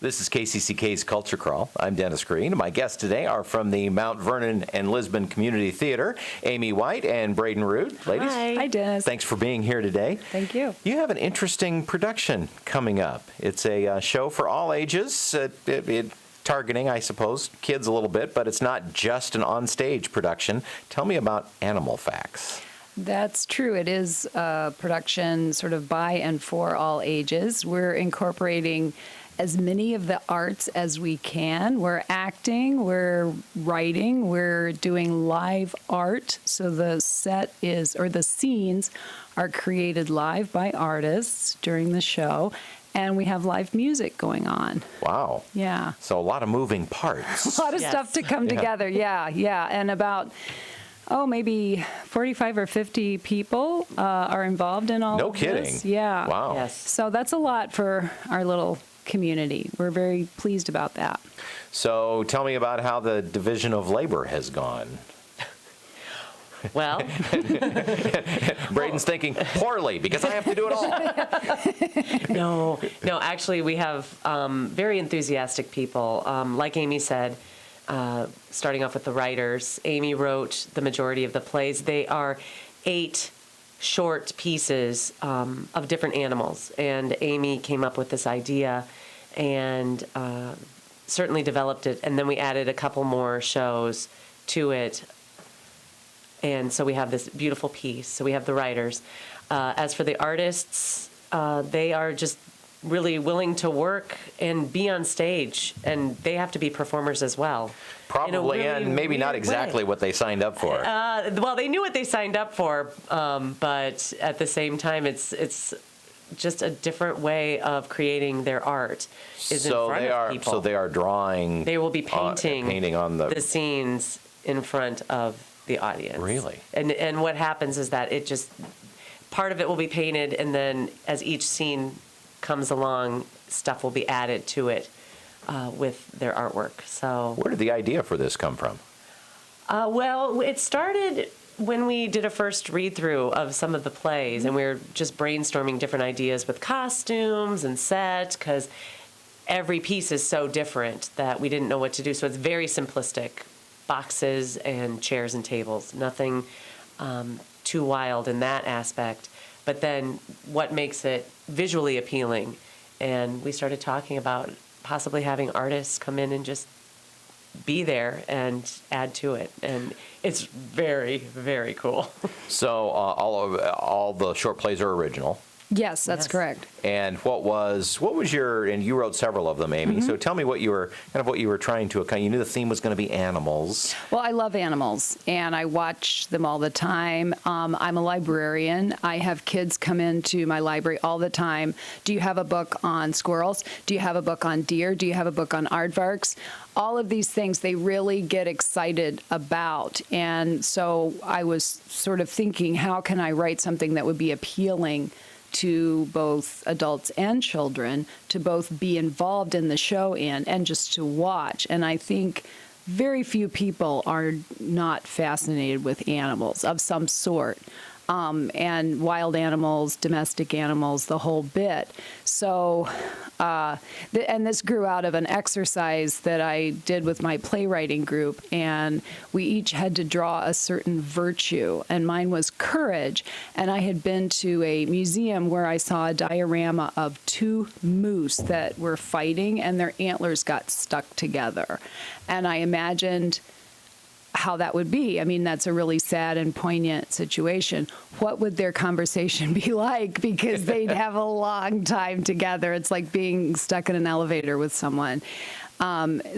This is KCCK's Culture Crawl. I'm Dennis Green. My guests today are from the Mt Vernon and Lisbon Community Theatre, Amy White and Braden Rood. Ladies. Hi. Hi, Dennis. Thanks for being here today. Thank you. You have an interesting production coming up. It's a show for all ages, targeting, I suppose, kids a little bit, but it's not just an on-stage production. Tell me about Animal Facts. That's true. It is a production sort of by and for all ages. We're incorporating as many of the arts as we can. We're acting, we're writing, we're doing live art. So the set is, or the scenes are created live by artists during the show. And we have live music going on. Wow. Yeah. So a lot of moving parts. A lot of stuff to come together. Yeah. And about maybe 45 or 50 people are involved in all of this. No kidding. Yeah. Wow. Yes. So that's a lot for our little community. We're very pleased about that. So tell me about how the division of labor has gone. Well, Braden's thinking poorly because I have to do it all. No, actually we have very enthusiastic people. Like Amy said, starting off with the writers, Amy wrote the majority of the plays. They are 8 short pieces of different animals, and Amy came up with this idea and certainly developed it, and then we added a couple more shows to it. And so we have this beautiful piece. So we have the writers. As for the artists, they are just really willing to work and be on stage, and they have to be performers as well. Probably, really, and maybe not exactly what they signed up for. Well, they knew what they signed up for, but at the same time, it's just a different way of creating their art. So they are drawing. They will be painting on the scenes in front of the audience. Really? And what happens is that it just, part of it will be painted, and then as each scene comes along, stuff will be added to it with their artwork. So where did the idea for this come from? Well, it started when we did a first read-through of some of the plays, and we were just brainstorming different ideas with costumes and set, because every piece is so different that we didn't know what to do. So it's very simplistic. Boxes and chairs and tables, nothing too wild in that aspect. But then what makes it visually appealing? And we started talking about possibly having artists come in and just be there and add to it. And it's very, very cool. So all the short plays are original. Yes, that's correct. And what was your, and you wrote several of them, Amy, so tell me what you were trying to accomplish. You knew the theme was going to be animals. Well, I love animals, and I watch them all the time. I'm a librarian. I have kids come into my library all the time. Do you have a book on squirrels? Do you have a book on deer? Do you have a book on aardvarks? All of these things they really get excited about. And so I was sort of thinking, how can I write something that would be appealing to both adults and children, to both be involved in the show and just to watch. And I think very few people are not fascinated with animals of some sort. And wild animals, domestic animals, the whole bit. So, and this grew out of an exercise that I did with my playwriting group, and we each had to draw a certain virtue, and mine was courage. And I had been to a museum where I saw a diorama of 2 moose that were fighting, and their antlers got stuck together. And I imagined how that would be. I mean, that's a really sad and poignant situation. What would their conversation be like? Because they'd have a long time together. It's like being stuck in an elevator with someone.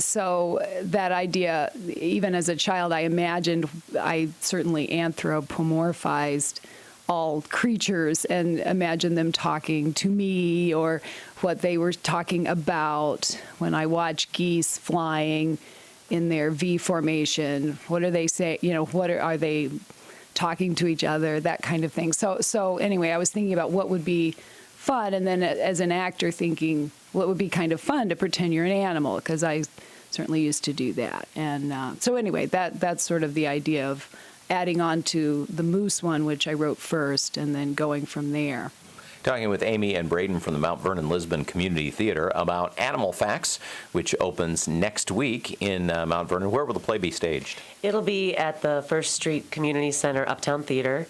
So that idea, even as a child, I certainly anthropomorphized all creatures and imagined them talking to me or what they were talking about. When I watch geese flying in their V formation, what are they saying? Are they talking to each other? That kind of thing. So anyway, I was thinking about what would be fun, and then as an actor thinking what would be kind of fun to pretend you're an animal, because I certainly used to do that. And so anyway, that's sort of the idea of adding on to the moose one, which I wrote first, and then going from there. Talking with Amy and Braden from the Mt Vernon-Lisbon Community Theatre about Animal Facts, which opens next week in Mt Vernon. Where will the play be staged? It'll be at the First Street Community Center Uptown Theater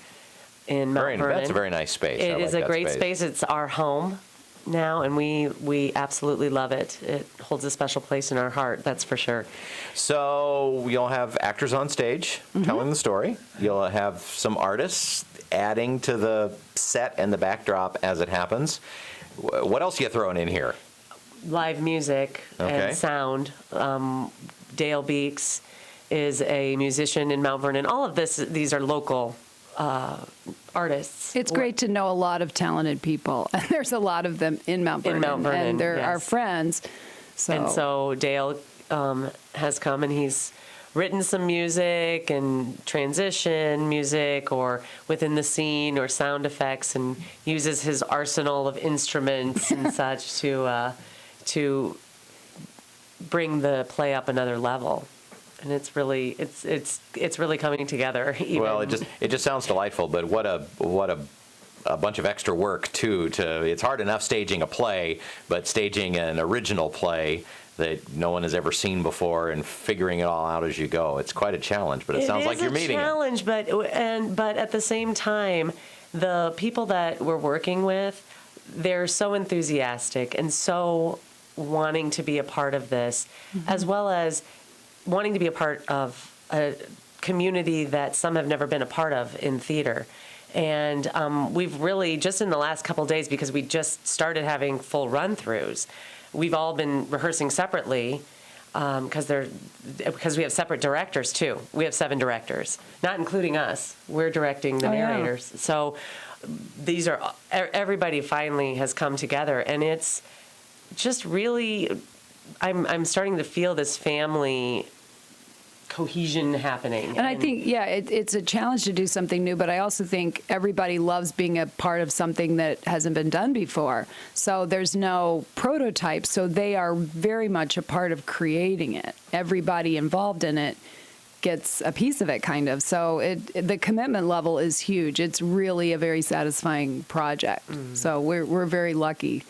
in Mount Vernon. That's a very nice space. It is a that great space. It's our home now, and we absolutely love it. It holds a special place in our heart, that's for sure. So you'll have actors on stage telling the story. You'll have some artists adding to the set and the backdrop as it happens. What else are you throwing in here? Live music and sound. Dale Beeks is a musician in Mount Vernon. All of these are local artists. It's great to know a lot of talented people, and there's a lot of them in Mount Vernon, and they're our friends. And so Dale has come, and he's written some music and transition music or within the scene or sound effects, and uses his arsenal of instruments and such to bring the play up another level. And it's really coming together. Well, it just sounds delightful, but what a bunch of extra work too. It's hard enough staging a play, but staging an original play that no one has ever seen before and figuring it all out as you go. It's quite a challenge, but it sounds like you're meeting it. It is a challenge, but at the same time, the people that we're working with, they're so enthusiastic and so wanting to be a part of this, as well as wanting to be a part of a community that some have never been a part of in theater. And we've really, just in the last couple of days, because we just started having full run-throughs, we've all been rehearsing separately because we have separate directors, too. We have 7 directors, not including us. We're directing the narrators. Yeah. So everybody finally has come together, and it's just really, I'm starting to feel this family cohesion happening. And I think, it's a challenge to do something new, but I also think everybody loves being a part of something that hasn't been done before. So there's no prototype, so they are very much a part of creating it. Everybody involved in it gets a piece of it, kind of. So the commitment level is huge. It's really a very satisfying project. So we're very lucky.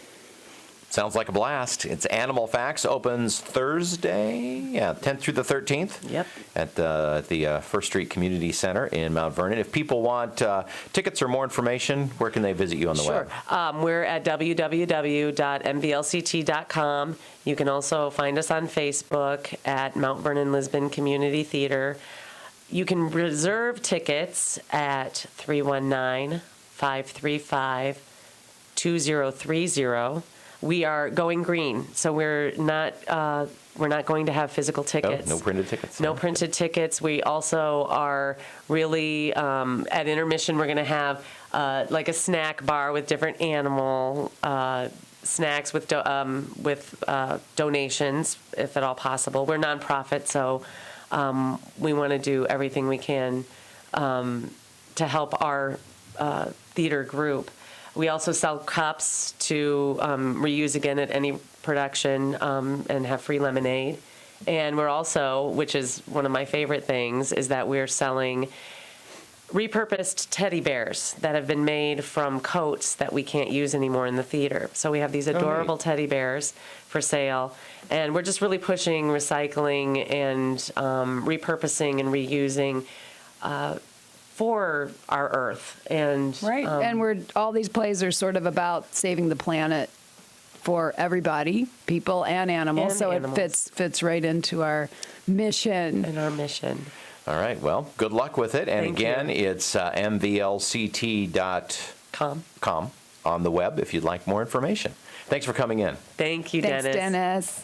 Sounds like a blast. It's Animal Facts, opens Thursday, 10th through the 13th. Yep. At the First Street Community Center in Mount Vernon. If people want tickets or more information, where can they visit you on the web? Sure. We're at www.mvlct.com. You can also find us on Facebook at Mt Vernon-Lisbon Community Theatre. You can reserve tickets at 319-535-2030. We are going green, so we're not going to have physical tickets. No printed tickets. No printed tickets. We also are really at intermission. We're going to have like a snack bar with different animal snacks with donations, if at all possible. We're nonprofit, so we want to do everything we can to help our theater group. We also sell cups to reuse again at any production and have free lemonade. And we're also, which is one of my favorite things, is that we're selling repurposed teddy bears that have been made from coats that we can't use anymore in the theater. So we have these adorable teddy bears for sale. And we're just really pushing recycling and repurposing and reusing for our earth. And and all these plays are sort of about saving the planet for everybody, people and animals. It fits right into our mission. All right. Well, good luck with it. And Thank you. It's mvlct.com on the web if you'd like more information. Thanks for coming in. Thank you, Dennis. Thanks, Dennis.